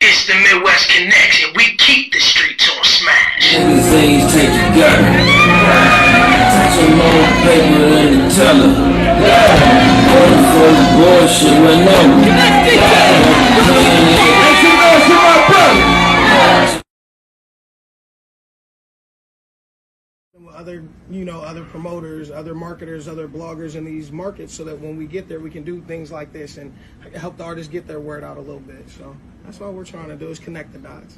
It's the Midwest Connectz, and we keep the streets on smash. Everything's taken care of. Touch more paper than the teller. Going for the bullshit when other promoters, other marketers, other bloggers in these markets, so that when we get there, we can do things like this and help the artists get their word out a little bit. So that's all we're trying to do, is connect the dots.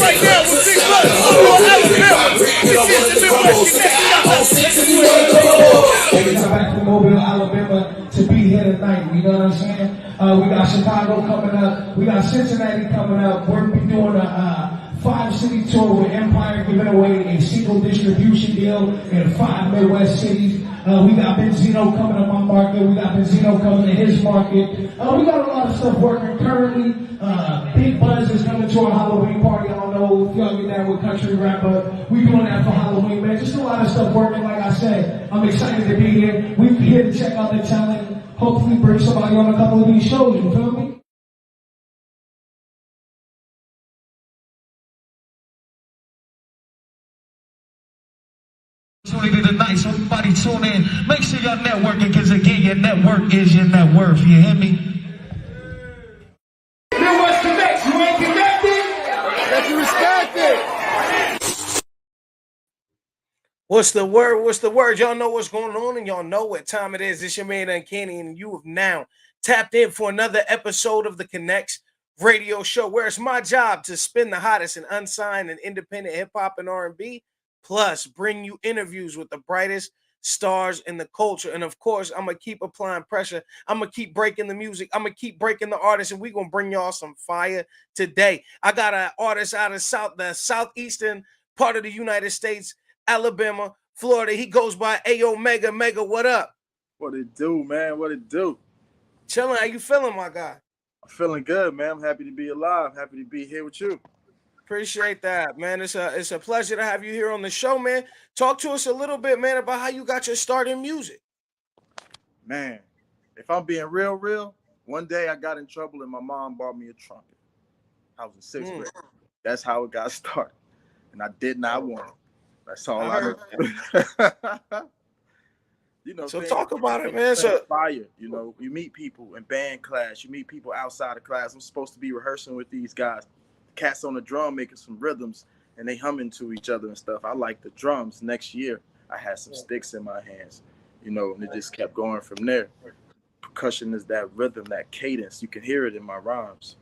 Right now with Big Bud, Alabama. This is the Midwest Connectz. Every time back from Mobile, Alabama, to be here tonight. You know what I'm saying? We got Chicago coming up. We got Cincinnati coming up. We're doing a 5-city tour with Empire, giving away a single distribution deal in 5 Midwest cities. We got Benzino coming to my market. We got Benzino coming to his market. We got a lot of stuff working currently. Big Buzz is coming to our Halloween party. I don't know if y'all get that with country rap, but we doing that for Halloween, man. Just a lot of stuff working. Like I said, I'm excited to be here. We're here to check out the talent. Hopefully bring somebody on a couple of these shows. You feel me? Tonight, so everybody tune in. Make sure y'all networking, because again, your network is your net worth. You hear me? Midwest Connectz, you ain't connected? That you respect it. What's the word? What's the word? Y'all know what's going on, and y'all know what time it is. It's your man Uncanny, and you have now tapped in for another episode of the Connectz radio show, where it's my job to spin the hottest and unsigned and independent hip hop and R&B, plus bring you interviews with the brightest stars in the culture. And of course, I'm gonna keep applying pressure. I'm gonna keep breaking the music. I'm gonna keep breaking the artists, and we're gonna bring y'all some fire today. I got an artist out of the southeastern part of the United States, Alabama, Florida. He goes by Ayo Mega. Mega, what up? What it do, man? What it do? Chilling. How you feeling, my guy? I'm feeling good, man. I'm happy to be alive. Happy to be here with you. Appreciate that, man. It's a pleasure to have you here on the show, man. Talk to us a little bit, man, about how you got your start in music. Man, if I'm being real, one day I got in trouble and my mom bought me a trumpet. I was in sixth grade. That's how it got started. And I did not want it. That's all I know. You know, so talk about it, man. So fire, you know, you meet people in band class, you meet people outside of class. I'm supposed to be rehearsing with these guys. Cats on the drum making some rhythms, and they humming to each other and stuff. I like the drums. Next year, I had some sticks in my hands, you know, and it just kept going from there. Percussion is that rhythm, that cadence. You can hear it in my rhymes.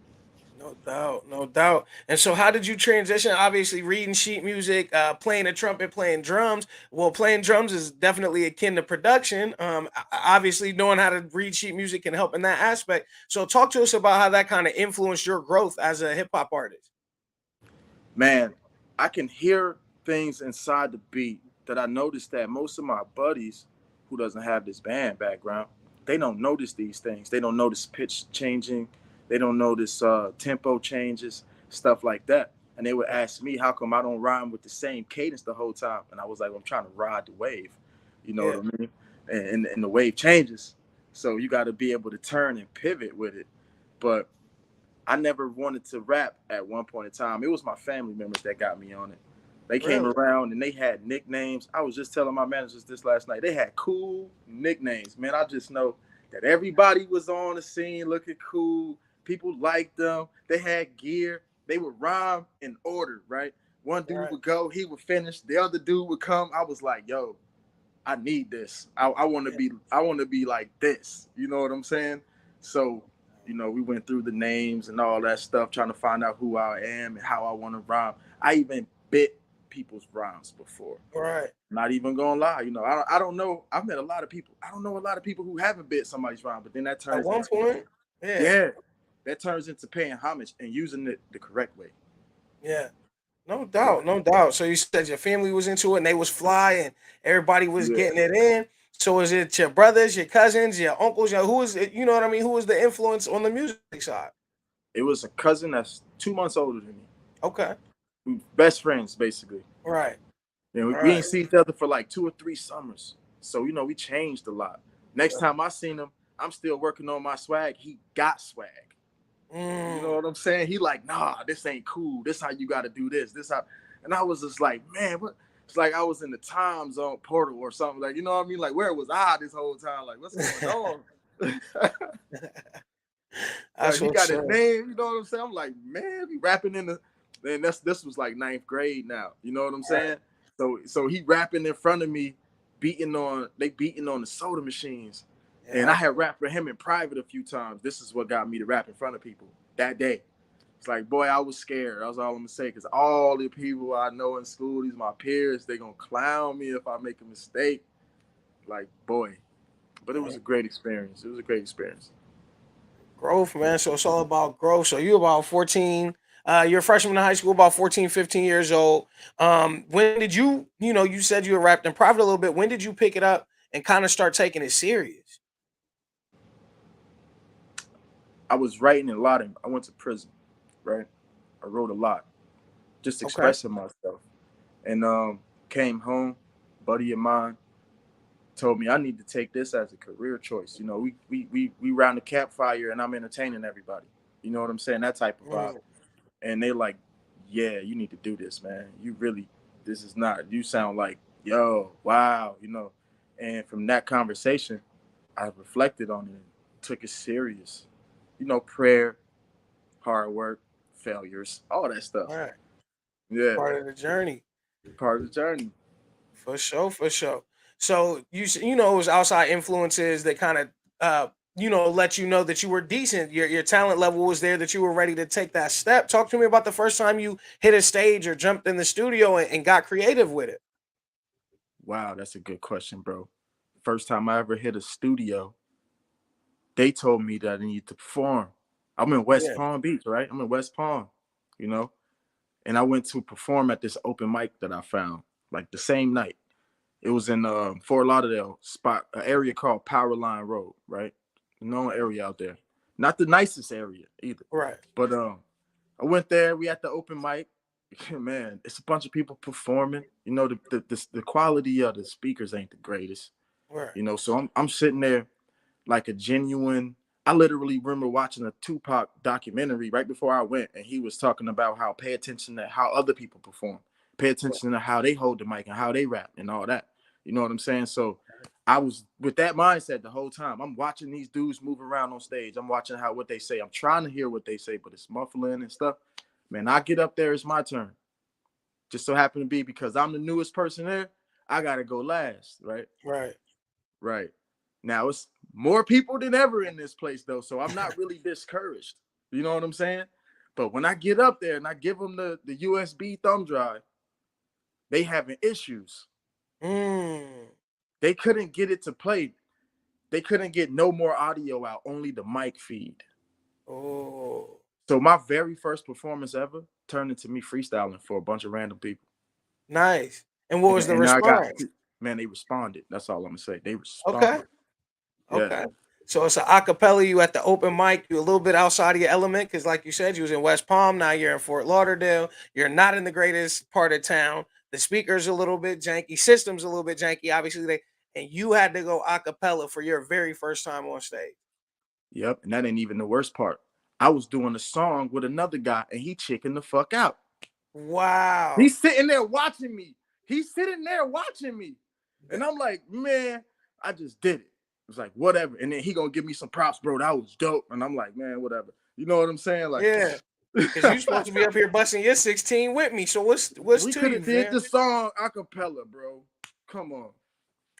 No doubt, no doubt. And so how did you transition? Obviously, reading sheet music, playing a trumpet, playing drums. Well, playing drums is definitely akin to production. Obviously, knowing how to read sheet music can help in that aspect. So talk to us about how that kind of influenced your growth as a hip-hop artist. Man, I can hear things inside the beat that I noticed that most of my buddies who doesn't have this band background, they don't notice these things. They don't notice pitch changing. They don't notice tempo changes, stuff like that. And they would ask me, how come I don't rhyme with the same cadence the whole time? And I was like, well, I'm trying to ride the wave. You know what I mean? And the wave changes. So you got to be able to turn and pivot with it. But I never wanted to rap at one point in time. It was my family members that got me on it. They came around and they had nicknames. I was just telling my managers this last night. They had cool nicknames. Man, I just know that everybody was on the scene looking cool. People liked them. They had gear. They would rhyme in order, right? One dude would go, he would finish. The other dude would come. I was like, yo, I need this. I want to be like this. You know what I'm saying? So, you know, we went through the names and all that stuff, trying to find out who I am and how I want to rhyme. I even bit people's rhymes before. Right. Not even gonna lie. You know, I don't know. I've met a lot of people. I don't know a lot of people who haven't bit somebody's rhyme, but then that turns at one point. Yeah. That turns into paying homage and using it the correct way. Yeah, no doubt, no doubt. So you said your family was into it and they was fly and everybody was getting it in. So is it your brothers, your cousins, your uncles? Who is it? You know what I mean? Who was the influence on the music side? It was a cousin that's 2 months older than me. Okay. We best friends, basically. Right. And we Right. didn't see each other for like 2 or 3 summers. So, we changed a lot. Next time I seen him, I'm still working on my swag. He got swag. You know what I'm saying? He like, nah, this ain't cool. This how you got to do this. This how. And I was just like, man, what? It's like I was in the time zone portal or something. Like, you know what I mean? Like, where was I this whole time? Like, what's going on? Like, he got his name. You know what I'm saying? I'm like, man, he rapping in the. And this was like 9th grade now. You know what I'm saying? So he rapping in front of me, beating on the soda machines. And I had rapped for him in private a few times. This is what got me to rap in front of people that day. It's like, boy, I was scared. That's all I'm gonna say, because all the people I know in school, these my peers, they gonna clown me if I make a mistake. Like, boy. But it was a great experience. It was a great experience. Growth, man. So it's all about growth. So you about 14. You're a freshman in high school, about 14, 15 years old. When did you said you were rapped in private a little bit. When did you pick it up and kind of start taking it serious? I was writing a lot. I went to prison, right? I wrote a lot, just expressing myself. And came home, buddy of mine told me I need to take this as a career choice. We round the campfire and I'm entertaining everybody. You know what I'm saying? That type of vibe. And they like, yeah, you need to do this, man. This is not, you sound like, yo, wow, And from that conversation, I reflected on it and took it serious. Prayer, hard work, failures, all that stuff. All right. Yeah. Part of the journey. Part of the journey. For sure, for sure. So it was outside influences that kind of let you know that you were decent. Your talent level was there, that you were ready to take that step. Talk to me about the first time you hit a stage or jumped in the studio and got creative with it. Wow, that's a good question, bro. First time I ever hit a studio, they told me that I needed to perform. I'm in West Palm Beach, right? I'm in West Palm, and I went to perform at this open mic that I found, like the same night. It was in Fort Lauderdale spot, an area called Powerline Road, right? Known area out there. Not the nicest area either. Right. But I went there. We at the open mic. Man, it's a bunch of people performing. The quality of the speakers ain't the greatest. Right. So I'm sitting there like a genuine. I literally remember watching a Tupac documentary right before I went, and he was talking about how pay attention to how other people perform, pay attention to how they hold the mic and how they rap and all that. You know what I'm saying? So I was with that mindset the whole time. I'm watching these dudes move around on stage. I'm watching what they say. I'm trying to hear what they say, but it's muffling and stuff. Man, I get up there, it's my turn. Just so happen to be because I'm the newest person there, I gotta go last, right? Right. Now it's more people than ever in this place though, so I'm not really discouraged. You know what I'm saying? But when I get up there and I give them the USB thumb drive, they having issues. They couldn't get it to play. They couldn't get no more audio out, only the mic feed. Oh. So my very first performance ever turned into me freestyling for a bunch of random people. Nice. And what was the response? Man, they responded. That's all I'm gonna say. They responded. Okay. So it's an acapella. You at the open mic. You a little bit outside of your element because, like you said, you was in West Palm. Now you're in Fort Lauderdale. You're not in the greatest part of town. The speakers a little bit janky. System's a little bit janky. Obviously, and you had to go acapella for your very first time on stage. Yep, and that ain't even the worst part. I was doing a song with another guy, and he chicking the fuck out. Wow. He's sitting there watching me. And I'm like, man, I just did it. It's like, whatever. And then he gonna give me some props, bro. That was dope. And I'm like, man, whatever. You know what I'm saying? Like, yeah. Because you're supposed to be up here busting your 16 with me. So what's we to could you, have did man? the song acapella, bro. Come on.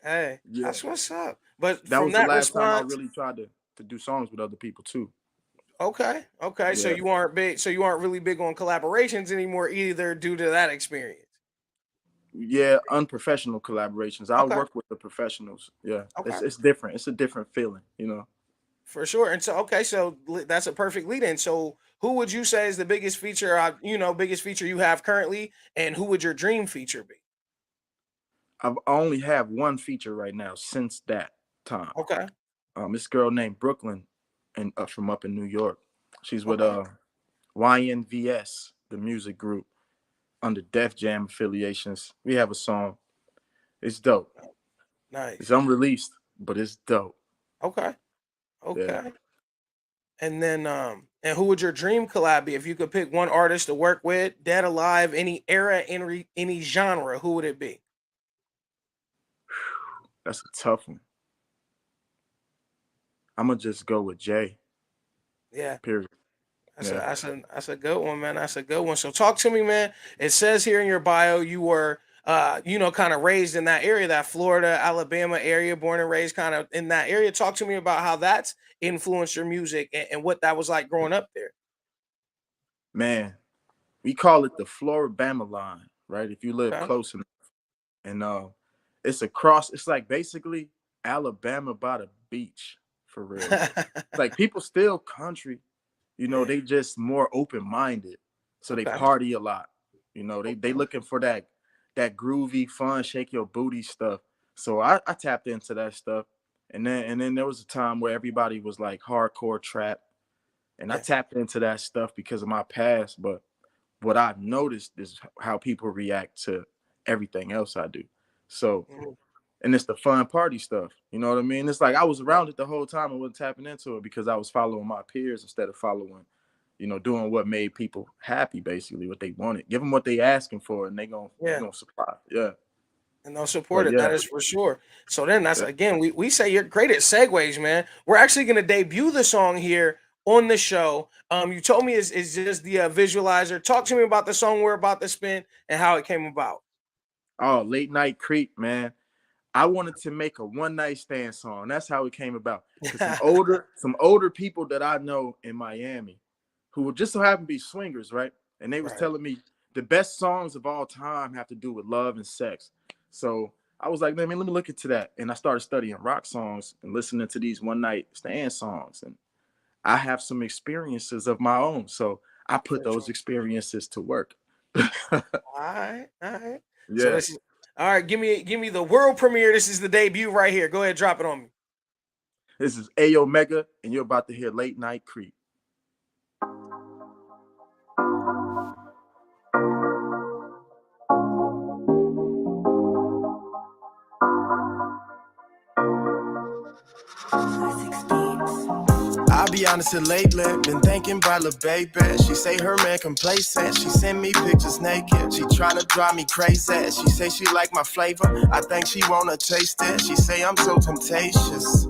Hey, that's what's up. But that from was that the last response, time I really tried to do songs with other people too. Okay. Yeah. So you aren't big. So you aren't really big on collaborations anymore either, due to that experience. Yeah, unprofessional collaborations. I'll work with the professionals. Yeah, it's different. It's a different feeling, For sure. And so, so that's a perfect lead in. So who would you say is the biggest feature, biggest feature you have currently, and who would your dream feature be? I only have one feature right now since that time. Okay. This girl named Brooklyn, and from up in New York. She's with Okay. YNVS, the music group, under Def Jam affiliations. We have a song. It's dope. It's Nice. unreleased, but it's dope. Okay. Yeah. Okay. And then and who would your dream collab be if you could pick one artist to work with, dead, alive, any era, any genre? Who would it be? That's a tough one. I'm gonna just go with Jay. Yeah. Period. That's Yeah. that's a good one, man. That's a good one. So talk to me, man. It says here in your bio you were kind of raised in that area, that Florida, Alabama area, born and raised kind of in that area. Talk to me about how that's influenced your music and what that was like growing up there. Man, we call it the Floribama line, right? If you live Okay. close enough. And it's across, it's like basically Alabama by the beach, for real. Like people still country, they just more open-minded. So they Okay. party a lot. They looking for that groovy, fun, shake your booty stuff. So I tapped into that stuff. And then there was a time where everybody was like hardcore trap. And I Yeah. tapped into that stuff because of my past. But what I've noticed is how people react to everything else I do. So, Mhm. and it's the fun party stuff. You know what I mean? It's like I was around it the whole time and wasn't tapping into it because I was following my peers instead of following, doing what made people happy, basically what they wanted. Give them what they asking for, and Yeah. gonna supply. Yeah, And they'll support but it. That yeah, is for sure. So then that's yeah. again, we say you're great at segues, man. We're actually gonna debut the song here on the show. You told me it's just the visualizer. Talk to me about the song we're about to spin and how it came about. Oh, Late Night Creep, man. I wanted to make a one night stand song. That's how it came about. Because some older people that I know in Miami, who would just so happen to be swingers, right? And they was Right. telling me the best songs of all time have to do with love and sex. So I was like, man, let me look into that. And I started studying rock songs and listening to these one night stand songs. And I have some experiences of my own. So I put For those sure. experiences to work. All right, all right. So Yeah. this is all right. Give me the world premiere. This is the debut right here. Go ahead, drop it on me. This is A Omega, and you're about to hear Late Night Creep. I'll be honest with lately, been thinking about lil' baby. She say her man complacent, she send me pictures naked. She tryna drive me crazy, she say she like my flavor. I think she wanna taste it, she say I'm so temptations.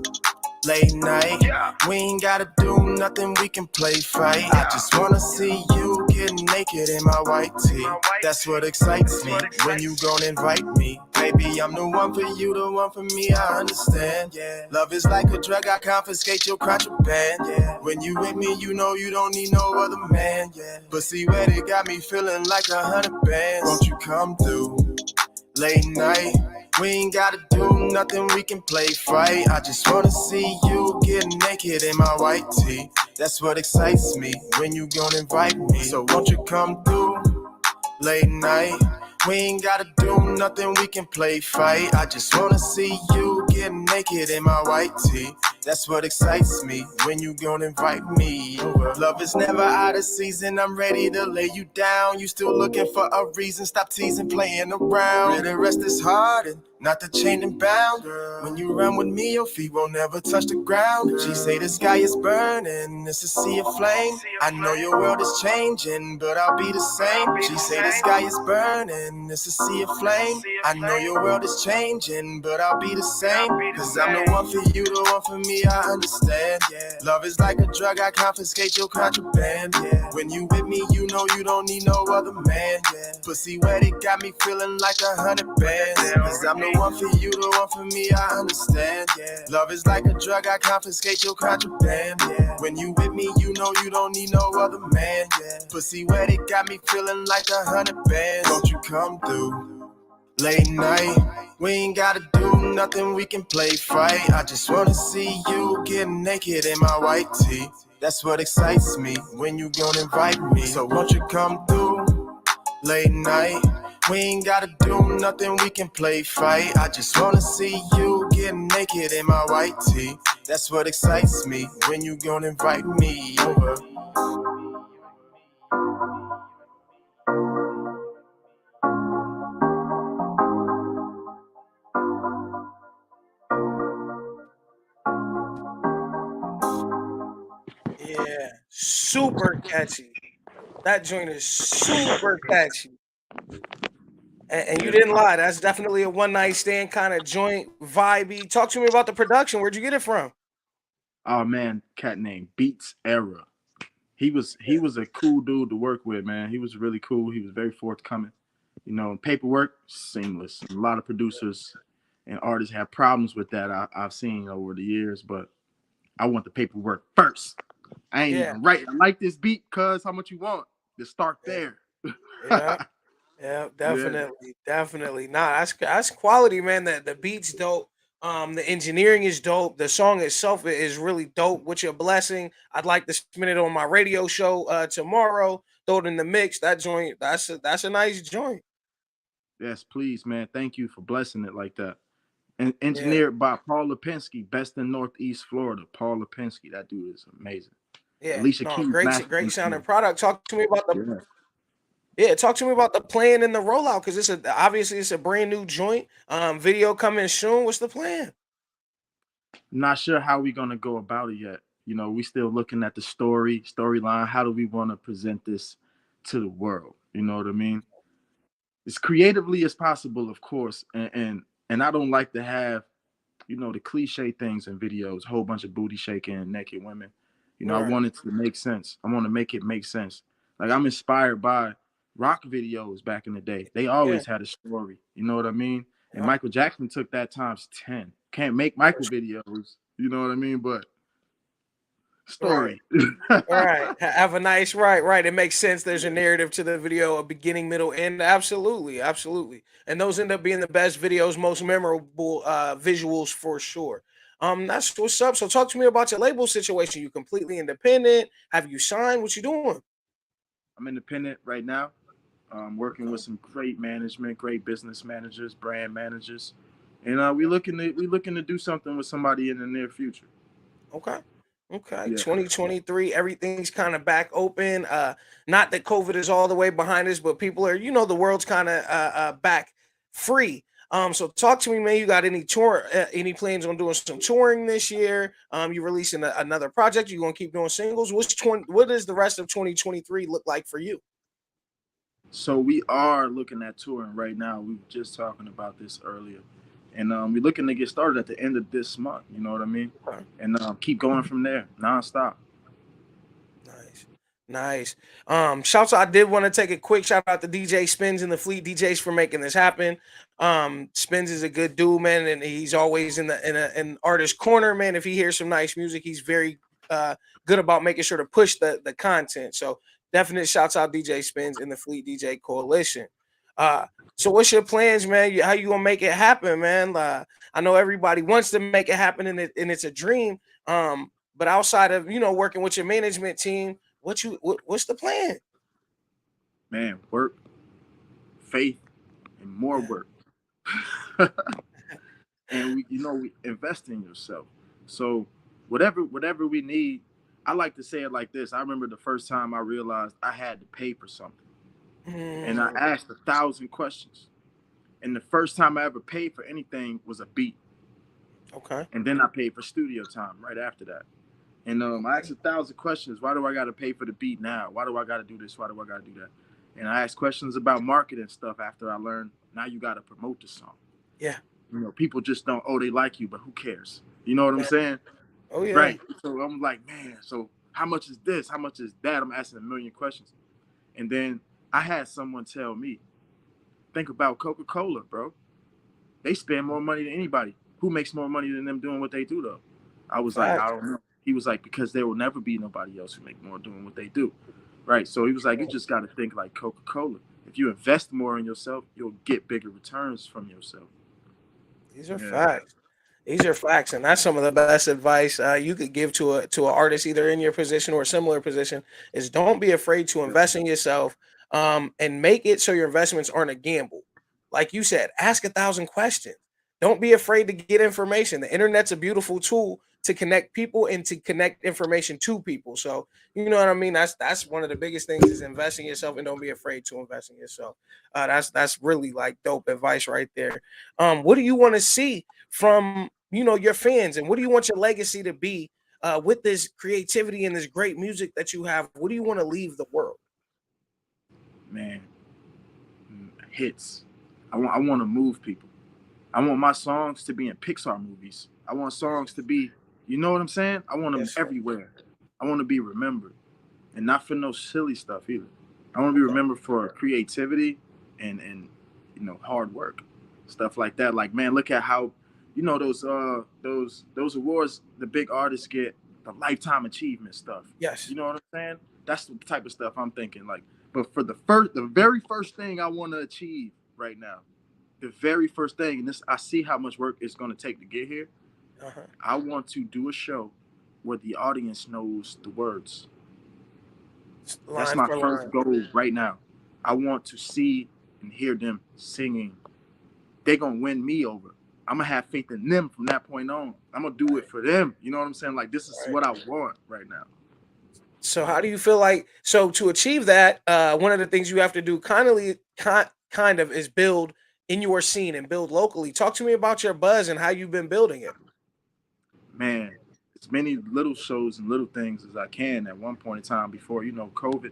Late night, we ain't gotta do nothing, we can play fight. I just wanna see you get naked in my white tee. That's what excites me, when you gon' invite me. Baby, I'm the one for you, the one for me, I understand. Love is like a drug, I confiscate your contraband. When you with me, you know you don't need no other man. But see where they got me feeling like 100 bands. Won't you come through? Late night, we ain't gotta do nothing, we can play fight. I just wanna see you get naked in my white tee. That's what excites me, when you gon' invite me. So won't you come through? Late night, we ain't gotta do nothing, we can play fight. I just wanna see you get naked in my white tee. That's what excites me, when you gon' invite me over. Love is never out of season, I'm ready to lay you down. You still looking for a reason, stop teasing, playing around. Really rest is hard and not the chain and bound. When you run with me, your feet won't never touch the ground. She say the sky is burning, it's a sea of flame. I know your world is changing, but I'll be the same. She say the sky is burning, it's a sea of flame. I know your world is changing, but I'll be the same. Cause I'm the one for you, the one for me, I understand. Love is like a drug, I confiscate your contraband. When you with me, you know you don't need no other man. Pussy wet, it got me feeling like 100 bands. Cause I'm the one for you, the one for me, I understand. Love is like a drug, I confiscate your contraband. When you with me, you know you don't need no other man. Pussy wet, it got me feeling like 100 bands. Won't you come through? Late night, we ain't gotta do nothing, we can play fight. I just wanna see you get naked in my white tee. That's what excites me, when you gon' invite me. So won't you come through? Late night, We ain't gotta do nothing, we can play fight. I just wanna see you get naked in my white tee. That's what excites me. When you gonna invite me over? Yeah, super catchy. That joint is super catchy. And you didn't lie. That's definitely a one night stand kind of joint, vibey. Talk to me about the production. Where'd you get it from? Oh man, cat named Beats Era. He was a cool dude to work with, man. He was really cool. He was very forthcoming. You know, paperwork seamless. A lot of producers and artists have problems with that. I've seen over the years, but I want the paperwork first. I ain't Yeah, even right. I like this beat, cuz how much you want? Just start yeah, there. yeah. Yeah, Yeah. definitely, definitely. Nah, that's quality, man. The beat's dope. The engineering is dope. The song itself is really dope. With your blessing, I'd like to spin it on my radio show tomorrow. Throw it in the mix. That joint, that's a nice joint. Yes, please, man. Thank you for blessing it like that. And Yeah, engineered by Paul Lipinski, best in Northeast Florida. Paul Lipinski, that dude is amazing. yeah. Alicia No, Keys, great, master great sounding engineer. product. Talk to me about the Yeah. Yeah, talk to me about the plan and the rollout because obviously it's a brand new joint. Video coming soon. What's the plan? Not sure how we're gonna go about it yet. You know, we still looking at the storyline. How do we want to present this to the world? You know what I mean? As creatively as possible, of course. And I don't like to have, you know, the cliche things in videos, a whole bunch of booty shaking and naked women. You know, I Right. want it to make sense. I want to make it make sense. Like I'm inspired by rock videos back in the day. They Yeah. always had a story. You know what I mean? And Yeah. Michael Jackson took that times 10. Can't make Michael videos, you know what I mean? But Right. story. All right. Have a nice right. Right. It makes sense. There's a narrative to the video, a beginning, middle, end. Absolutely. Absolutely. And those end up being the best videos, most memorable visuals for sure. That's what's up. So talk to me about your label situation. You completely independent. Have you signed? What you doing? I'm independent right now. Working with Okay. some great management, great business managers, brand managers, and we looking to do something with somebody in the near future. Okay. Okay. Yeah. 2023, everything's kind of back open. Not that COVID is all the way behind us, but people are, the world's kind of back free. So talk to me, man. You got any plans on doing some touring this year? You releasing another project? You gonna keep doing singles? What does the rest of 2023 look like for you? So we are looking at touring right now. We were just talking about this earlier, and we're looking to get started at the end of this month. You know what I mean? Okay. And keep going from there, nonstop. Nice. Nice. Shouts out, I did want to take a quick shout out to DJ Spins and the Fleet DJs for making this happen. Spins is a good dude, man, and he's always in artist corner, man. If he hears some nice music, he's very good about making sure to push the content. So definite shouts out DJ Spins and the Fleet DJ Coalition. Uh so what's your plans, man? How you gonna make it happen, man? I know everybody wants to make it happen and it's a dream. But outside of working with your management team, what's the plan? Man, work, faith, and more Yeah, work. And we invest in yourself. So whatever we need, I like to say it like this. I remember the first time I realized I had to pay for something, and I mm, asked 1,000 questions. And the first time I ever paid for anything was a beat, okay, and then I paid for studio time right after that. And I asked 1,000 questions. Why do I got to pay for the beat now? Why do I got to do this? Why do I got to do that? And I asked questions about marketing stuff after I learned. Now you got to promote the song. yeah, You know, people just don't. Oh, they like you, but who cares? You know what I'm yeah, saying? oh yeah, Right. So I'm like, man. So how much is this? How much is that? I'm asking a million questions. And then I had someone tell me, think about Coca-Cola, bro. They spend more money than anybody. Who makes more money than them doing what they do, though? I was like, I facts. don't know. He was like, because there will never be nobody else who make more doing what they do. Right. So he was like, you just got to think like Coca-Cola. If you invest more in yourself, you'll get bigger returns from yourself. These are Yeah. facts. These are facts, and that's some of the best advice you could give to an artist, either in your position or a similar position. Is don't be afraid to invest in yourself. and make it so your investments aren't a gamble. Like you said, ask 1,000 questions. Don't be afraid to get information. The internet's a beautiful tool to connect people and to connect information to people. So you know what I mean. That's one of the biggest things is invest in yourself and don't be afraid to invest in yourself. That's really like dope advice right there. What do you want to see from your fans, and what do you want your legacy to be with this creativity and this great music that you have? What do you want to leave the world? Man, hits. I want to move people. I want my songs to be in Pixar movies. I want songs to be, you know what I'm saying? I want them everywhere. I want to be remembered, and not for no silly stuff either. I want to be remembered for creativity and hard work, stuff like that. Like, man, look at how those awards the big artists get, the lifetime achievement stuff. Yes. You know what I'm saying? That's the type of stuff I'm thinking. Like, but for the very first thing I want to achieve right now, the very first thing, and this, I see how much work it's going to take to get here. I want to do a show where the audience knows the words. That's my first goal right now. I want to see and hear them singing. They're going to win me over. I'm going to have faith in them from that point on. I'm going to do it for them. You know what I'm saying? Like, this is what I want right now. So how do you feel like, so to achieve that, one of the things you have to do kind of is build in your scene and build locally. Talk to me about your buzz and how you've been building it. Man, as many little shows and little things as I can. At one point in time before, COVID,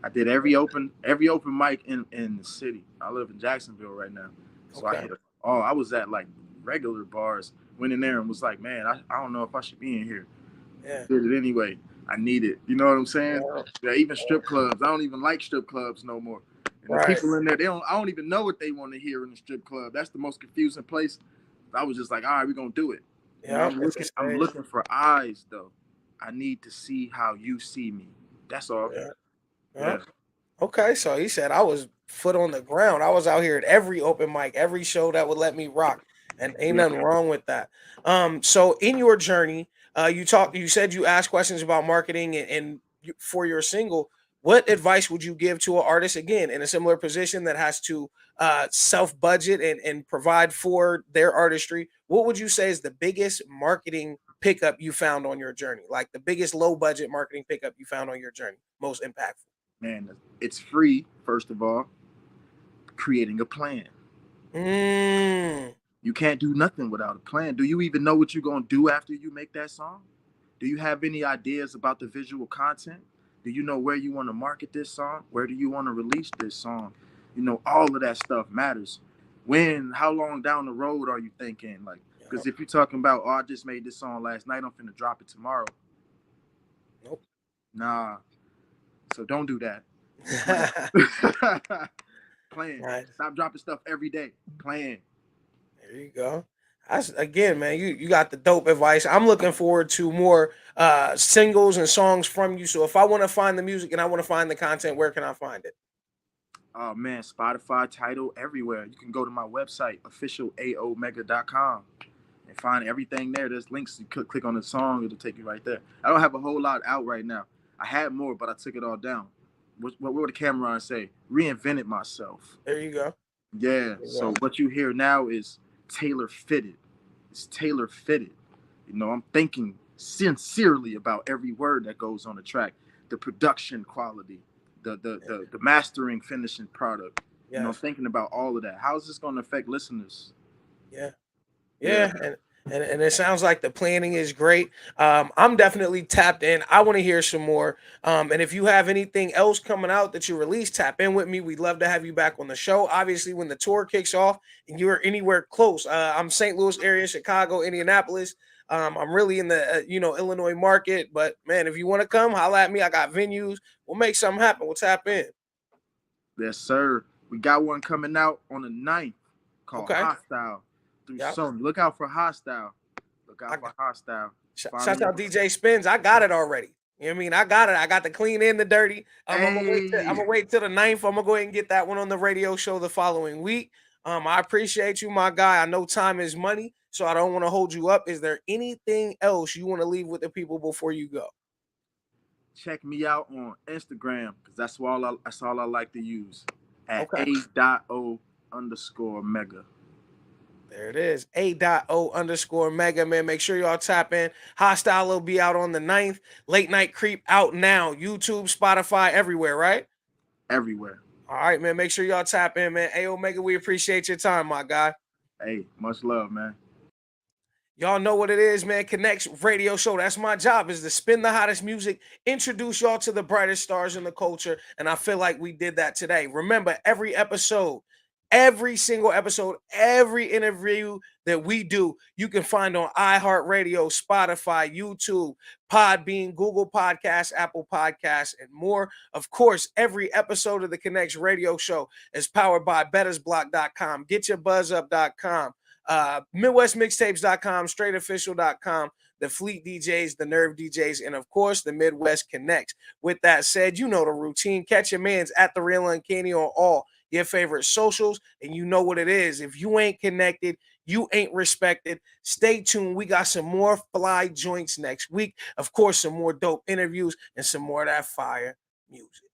I did every open mic in the city. I live in Jacksonville right now. So I hit I was at like regular bars, went in there and was like, man, I don't know if I should be in here. Yeah. Did it anyway. I need it. You know what I'm saying? Yeah, even strip clubs. I don't even like strip clubs no more. And the people in there, I don't even know what they want to hear in the strip club. That's the most confusing place. I was just like, all right, we're going to do it. Yeah, I'm looking for eyes, though. I need to see how you see me. That's all. Yeah. Okay, so he said I was foot on the ground. I was out here at every open mic, every show that would let me rock, and ain't nothing wrong with that. So in your journey, you said you asked questions about marketing and for your single. What advice would you give to an artist, again, in a similar position that has to self-budget and provide for their artistry? What would you say is the biggest marketing pickup you found on your journey? Like the biggest low-budget marketing pickup you found on your journey, most impactful? Man, it's free, first of all. Creating a plan. You can't do nothing without a plan. Do you even know what you're going to do after you make that song? Do you have any ideas about the visual content? Do you know where you want to market this song? Where do you want to release this song? All of that stuff matters. How long down the road are you thinking? Like, because if you're talking about, I just made this song last night, I'm finna drop it tomorrow. Nope. Nah. So don't do that. Plan. Right. Stop dropping stuff every day. Plan. There you go. Again, man, you got the dope advice. I'm looking forward to more singles and songs from you. So if I want to find the music and I want to find the content, where can I find it? Oh man, Spotify, Tidal, everywhere. You can go to my website, officialaomega.com, and find everything there. There's links. You click on the song, it'll take you right there. I don't have a whole lot out right now. I had more, but I took it all down. What would the camera on say? Reinvented myself. There you go. Yeah. So what you hear now is tailor-fitted. It's tailor-fitted. I'm thinking sincerely about every word that goes on the track, the production quality, the mastering, finishing product. Yes. I'm thinking about all of that. How is this going to affect listeners? Yeah. And it sounds like the planning is great. I'm definitely tapped in. I want to hear some more. And if you have anything else coming out that you release, tap in with me. We'd love to have you back on the show. Obviously, when the tour kicks off and you're anywhere close, I'm St. Louis area, Chicago, Indianapolis. I'm really in the Illinois market. But man, if you want to come, holla at me. I got venues. We'll make something happen. We'll tap in. Yes, sir. We got one coming out on the 9th called Hostile. Sony. Look out for Hostile. Hostile. Shout out DJ Spins. I got it already. You know what I mean? I got it. I got the clean and the dirty. I'm gonna wait till the 9th. I'm gonna go ahead and get that one on the radio show the following week. I appreciate you, my guy. I know time is money, so I don't want to hold you up. Is there anything else you want to leave with the people before you go? check me out on Instagram because that's all I like to use at Okay. A.O_mega. There it is. A.O_mega, man. Make sure y'all tap in. Hostile will be out on the 9th. Late Night Creep out now. YouTube, Spotify, everywhere, right? Everywhere. All right, man. Make sure y'all tap in, man. A_Omega, we appreciate your time, my guy. Hey, much love, man. Y'all know what it is, man. Connectz Radio Show. That's my job, is to spin the hottest music, introduce y'all to the brightest stars in the culture. And I feel like we did that today. Remember, every single episode, every interview that we do, you can find on iHeartRadio, Spotify, YouTube, Podbean, Google Podcasts, Apple Podcasts, and more. Of course, every episode of the Connectz Radio Show is powered by bettersblock.com, getyourbuzzup.com, MidwestMixtapes.com, straightofficial.com, the Fleet DJs, the Nerve DJs, and of course, the Midwest Connectz. With that said, you know the routine. Catch your mans at The Real Uncanny on all your favorite socials, and you know what it is. If you ain't connected, you ain't respected. Stay tuned. We got some more fly joints next week. Of course, some more dope interviews and some more of that fire music.